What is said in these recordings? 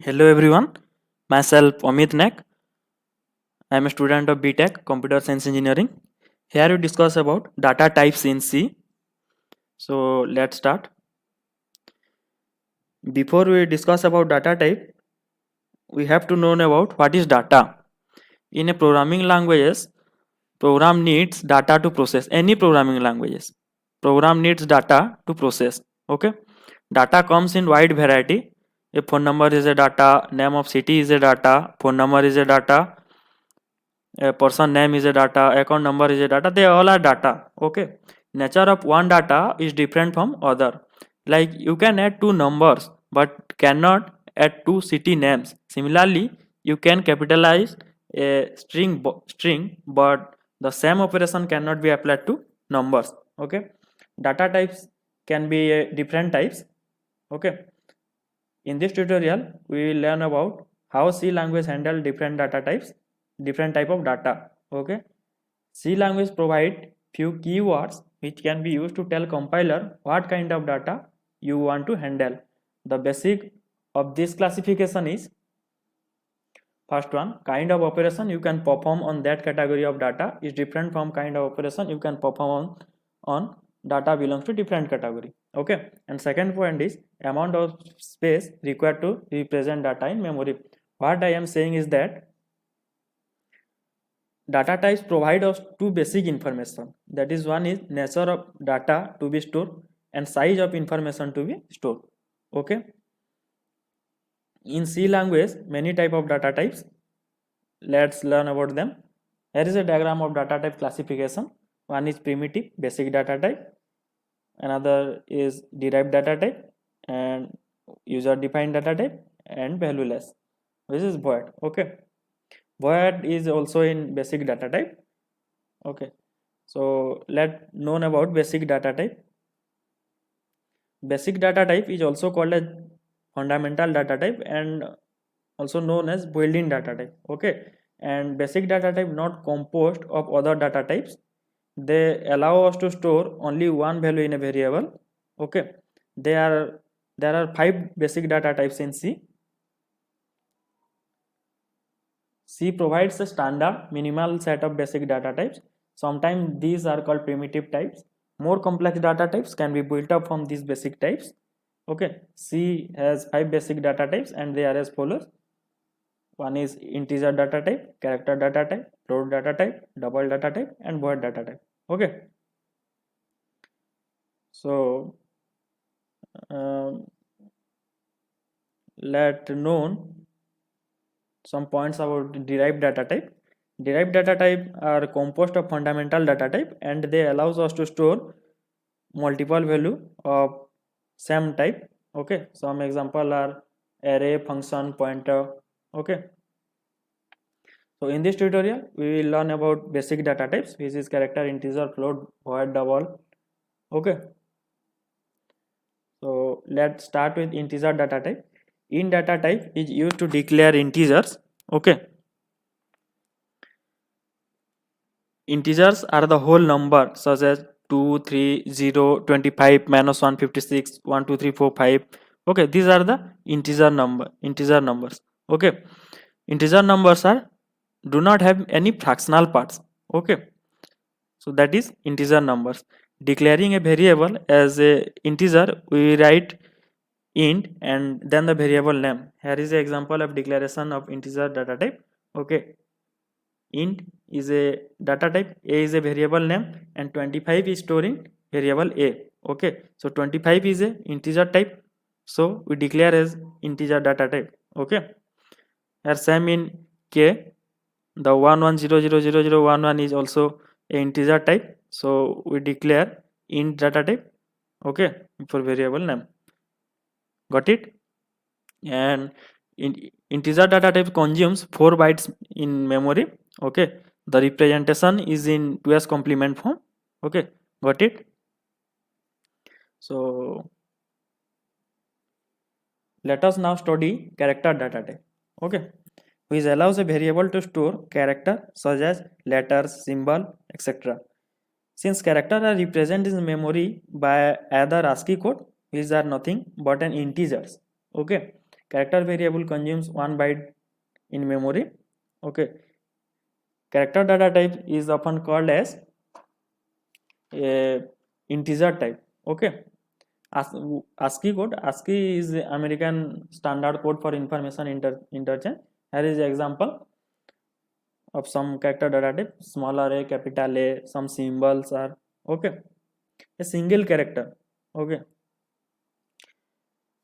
Hello everyone, myself Amit Naik. I am a student of BTech Computer Science Engineering. Here we discuss about data types in C. So let's start. Before we discuss about data type, we have to know about what is data. In a programming languages, program needs data to process. Any programming languages, program needs data to process. Okay, data comes in wide variety. A phone number is a data, name of city is a data, phone number is a data, a person name is a data, account number is a data, they all are data. Okay, nature of one data is different from other. Like you can add two numbers but cannot add two city names. Similarly, you can capitalize a string but the same operation cannot be applied to numbers. Okay, data types can be different types. Okay, in this tutorial we will learn about how C language handle different data types, different type of data. Okay, C language provide few keywords which can be used to tell compiler what kind of data you want to handle. The basic of this classification is: first one, kind of operation you can perform on that category of data is different from kind of operation you can perform on data belongs to different category. Okay, and second point is amount of space required to represent data in memory. What I am saying is that data types provide us two basic information, that is, one is nature of data to be stored and size of information to be stored. Okay, in C language many type of data types. Let's learn about them. Here is a diagram of data type classification. One is primitive basic data type, another is derived data type, and user defined data type, and valueless, which is void. Okay, void is also in basic data type. Okay, so let known about basic data type. Basic data type is also called as fundamental data type and also known as built-in data type. Okay, and basic data type not composed of other data types. They allow us to store only one value in a variable. Okay, there are five basic data types in C. C provides a standard minimal set of basic data types. Sometimes these are called primitive types. More complex data types can be built up from these basic types. Okay, C has five basic data types and they are as follows. One is integer data type, character data type, float data type, double data type, and void data type. Okay, so um, let known some points about derived data type. Derived data type are composed of fundamental data type and they allows us to store multiple value of same type. Okay, some example are array, function, pointer. Okay, so in this tutorial we will learn about basic data types, which is character, integer, float, void, double. Okay, so let's start with integer data type. In data type is used to declare integers. Okay, integers are the whole number such as 2, 3, 0, 25, minus 1, 56, 1, 2, 3, 4, 5. Okay, these are the integer numbers. Okay, integer numbers are do not have any fractional parts. Okay, so that is integer numbers. Declaring a variable as a integer, we write int and then the variable name. Here is an example of declaration of integer data type. Okay, int is a data type, a is a variable name, and 25 is storing variable a. Okay, so 25 is a integer type, so we declare as integer data type. Okay, here same in k, the 11000011 is also a integer type, so we declare int data type. Okay, for variable name. Got it? And integer data type consumes 4 bytes in memory. Okay, the representation is in 2's complement form. Okay, got it? So let us now study character data type. Okay, which allows a variable to store character such as letters, symbol, etc. Since characters are represented in memory by either ASCII code, which are nothing but an integers. Okay, Character variable consumes 1 byte in memory. Okay, character data type is often called as a integer type. Okay, ASCII code. ASCII is the American standard code for information interchange. Here is an example of some character data type: small a, capital A. Some symbols are okay. A single character. Okay.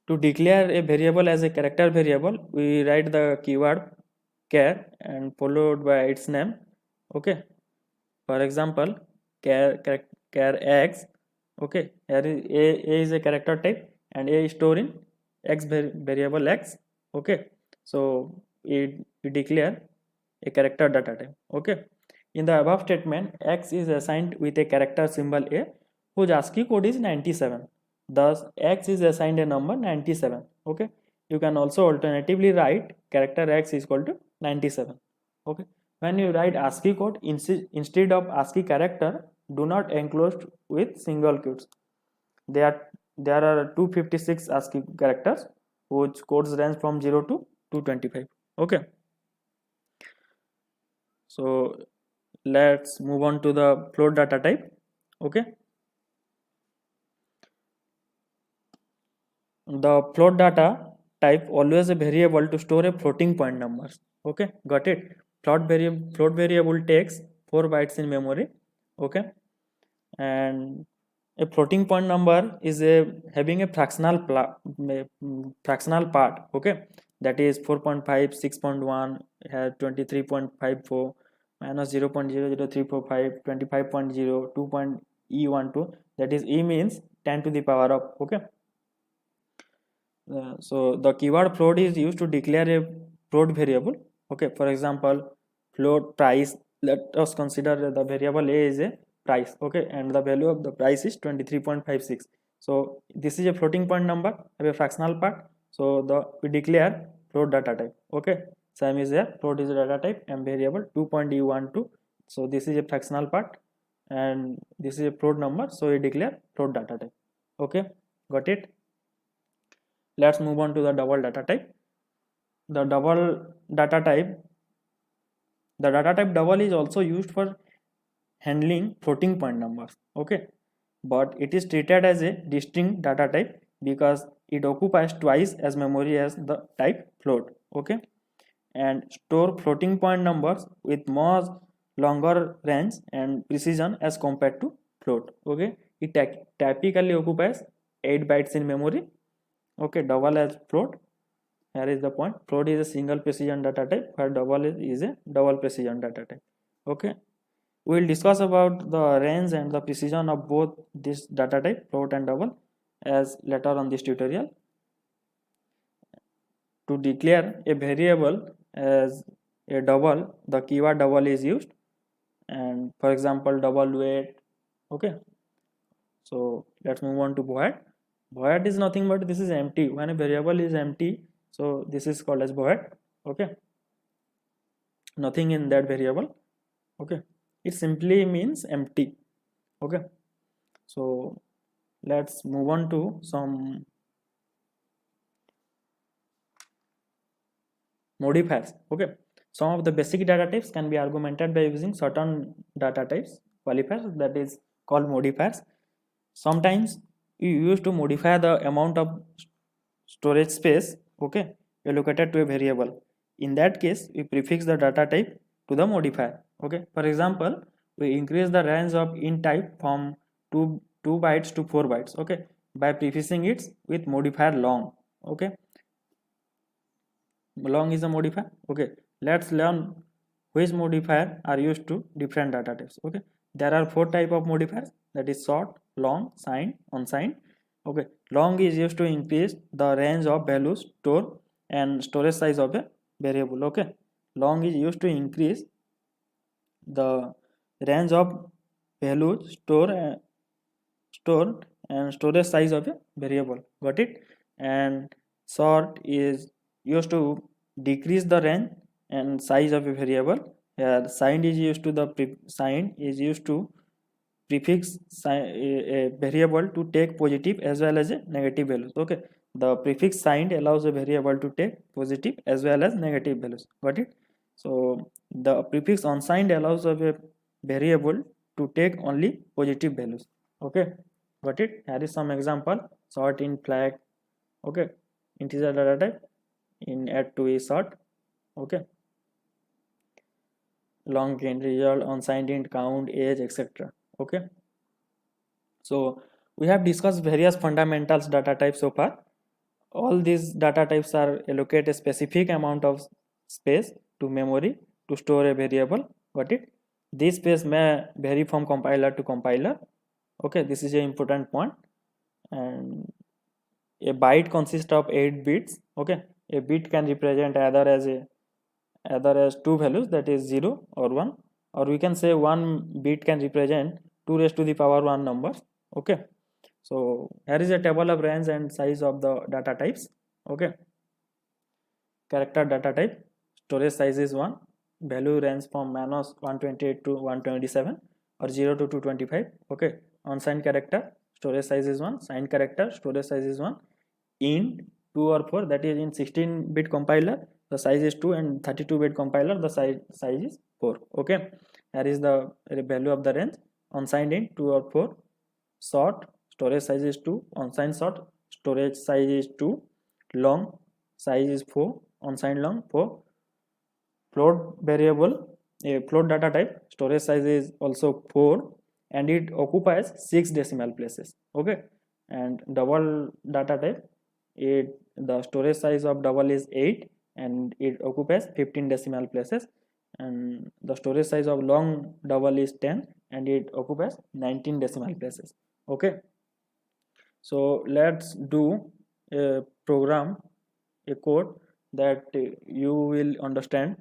To declare a variable as a character variable, we write the keyword char and followed by its name. Okay. For example, char x. Okay. Here is a is a character type and a is stored in x variable x. Okay. So we declare a character data type. Okay. In the above statement, x is assigned with a character symbol a whose ASCII code is 97. Thus, x is assigned a number 97. Okay. You can also alternatively write character x is equal to 97. Okay. When you write ASCII code instead of ASCII character, do not enclose with single quotes. There are 256 ASCII characters whose codes range from 0 to 225. Okay. So let's move on to the float data type. Okay. The float data type always a variable to store a floating point numbers. Okay, got it. Float variable takes 4 bytes in memory. Okay, and a floating point number is a having a fractional part. Okay, that is 4.5, 6.1, 23.54 minus 0.00345, 25.0, 2.e12. That is e means 10 to the power of. Okay. So the keyword float is used to declare a float variable. Okay, for example, float price. Let us consider the variable a is a price. Okay, and the value of the price is 23.56. So this is a floating point number, have a fractional part. So we declare float data type. Okay, same is there. Float is a data type and variable 2.e12. So this is a fractional part and this is a float number. So we declare float data type. Okay, got it. Let's move on to the double data type. The data type double is also used for handling floating point numbers. Okay, but it is treated as a distinct data type because it occupies twice as memory as the type float. Okay, and store floating point numbers with more longer range and precision as compared to float. Okay, it typically occupies 8 bytes in memory. Okay, double as float. Here is the point. Float is a single precision data type, where double is a double precision data type. Okay, we will discuss about the range and the precision of both this data type, float and double, as later on this tutorial. To declare a variable as a double, the keyword double is used, and for example, double weight. Okay, so let's move on to void. Void is nothing but this is empty. When a variable is empty, so this is called as void. Okay, nothing in that variable. Okay, it simply means empty. Okay, so let's move on to some modifiers. Okay, some of the basic data types can be argumented by using certain data types qualifiers, that is called modifiers. Sometimes you use to modify the amount of storage space, okay, allocated to a variable. In that case, we prefix the data type to the modifier. Okay, for example, we increase the range of int type from 2 bytes to 4 bytes. Okay, by prefixing it with modifier long. Okay, long is a modifier. Okay, let's learn which modifier are used to different data types. Okay, there are 4 type of modifiers, that is short, long, signed, unsigned. Okay, long is used to increase the range of values stored and storage size of a variable. Okay, long is used to increase the range of values stored and storage size of a variable. Got it? And short is used to decrease the range and size of a variable. Here signed is used to signed is used to prefix a variable to take positive as well as a negative values. Okay, The prefix signed allows a variable to take positive as well as negative values. Got it? So the prefix unsigned allows of a variable to take only positive values. Okay, got it? Here is some example: sort in flag. Okay, integer data type in add to a sort. Okay, long int result, unsigned int count, age, etc. Okay, so we have discussed various fundamentals data types so far. All these data types are allocate a specific amount of space to memory to store a variable. Got it? This space may vary from compiler to compiler. Okay, this is an important point. And a byte consists of 8 bits. Okay, a bit can represent either as two values, that is 0 or 1, or we can say one bit can represent 2 raised to the power 1 numbers. Okay, so here is a table of range and size of the data types. Okay, character data type, storage size is 1, value range from minus 128 to 127 or 0 to 225. Okay, unsigned character, storage size is 1, signed character, storage size is 1, int 2 or 4, that is in 16-bit compiler the size is 2, and 32-bit compiler the size is 4. Okay, here is the value of the range. Unsigned int 2 or 4, short, storage size is 2, unsigned short, storage size is 2, long, size is 4, unsigned long 4. Float variable, a float data type, storage size is also 4 and it occupies 6 decimal places. Okay, and double data type, the storage size of double is 8 and it occupies 15 decimal places, and the storage size of long double is 10 and it occupies 19 decimal places. Okay, so let's do a program, a code that you will understand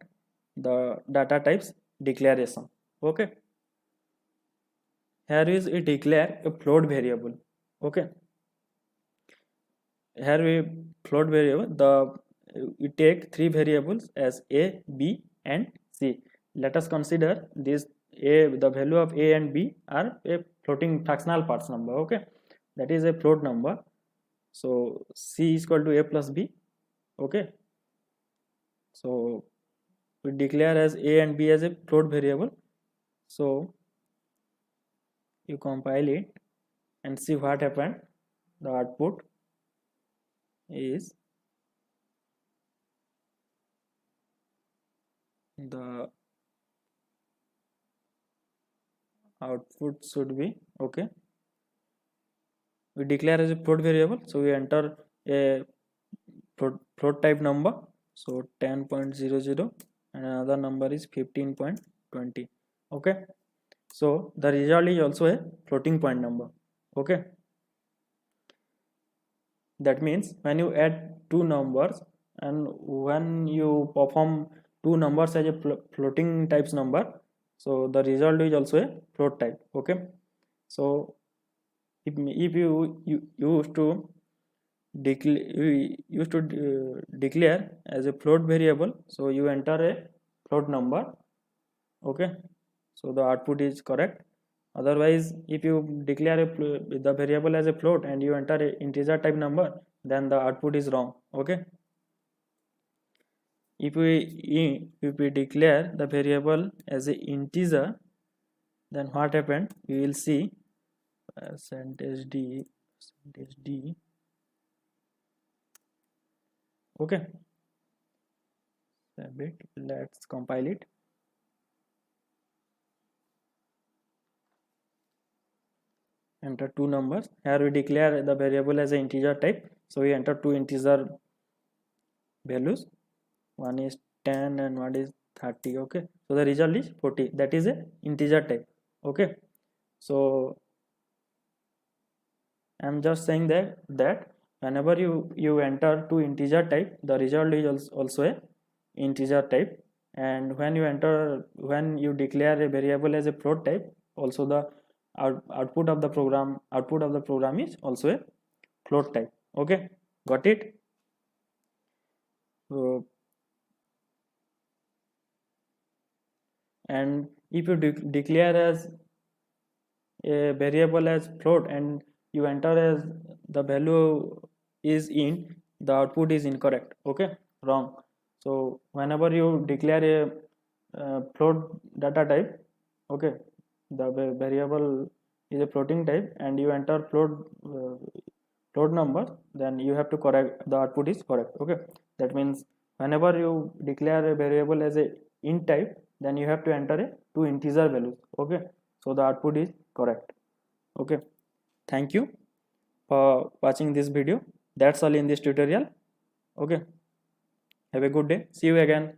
the data types declaration. Okay, here is a declare a float variable. Okay, here we float variable, we take three variables as a, b and c. Let us consider this a, the value of a and b are a floating fractional parts number. Okay, that is a float number. So c is equal to a plus b. Okay, so we declare as a and b as a float variable. So you compile it and see what happened. The output is the output should be okay. We declare as a float variable, so we enter a float type number, so 10.00 and another number is 15.20. okay, so the result is also a floating point number. Okay, that means when you add two numbers and when you perform two numbers as a floating types number, so the result is also a float type. Okay, so if you used to declare as a float variable, so you enter a float number. Okay, so the output is correct. Otherwise, if you declare the variable as a float and you enter a integer type number, then the output is wrong. Okay, if we declare the variable as a integer, then what happened, we will see percentage d. Okay, let's compile it. Enter two numbers. Here we declare the variable as an integer type, so we enter two integer values, one is 10 and one is 30. Okay, so the result is 40, that is a integer type. Okay, so I'm just saying that whenever you enter two integer type, the result is also a integer type, and when you declare a variable as a float type, also the output of the program is also a float type. Okay, got it? So, and if you declare as a variable as float and you enter as the value is int, the output is incorrect. Okay, wrong. So whenever you declare a float data type, okay, the variable is a floating type and you enter float number, then you have to correct the output is correct. Okay, that means whenever you declare a variable as a int type, then you have to enter a two integer values. Okay, so the output is correct. Okay, thank you for watching this video. That's all in this tutorial. Okay, have a good day, see you again.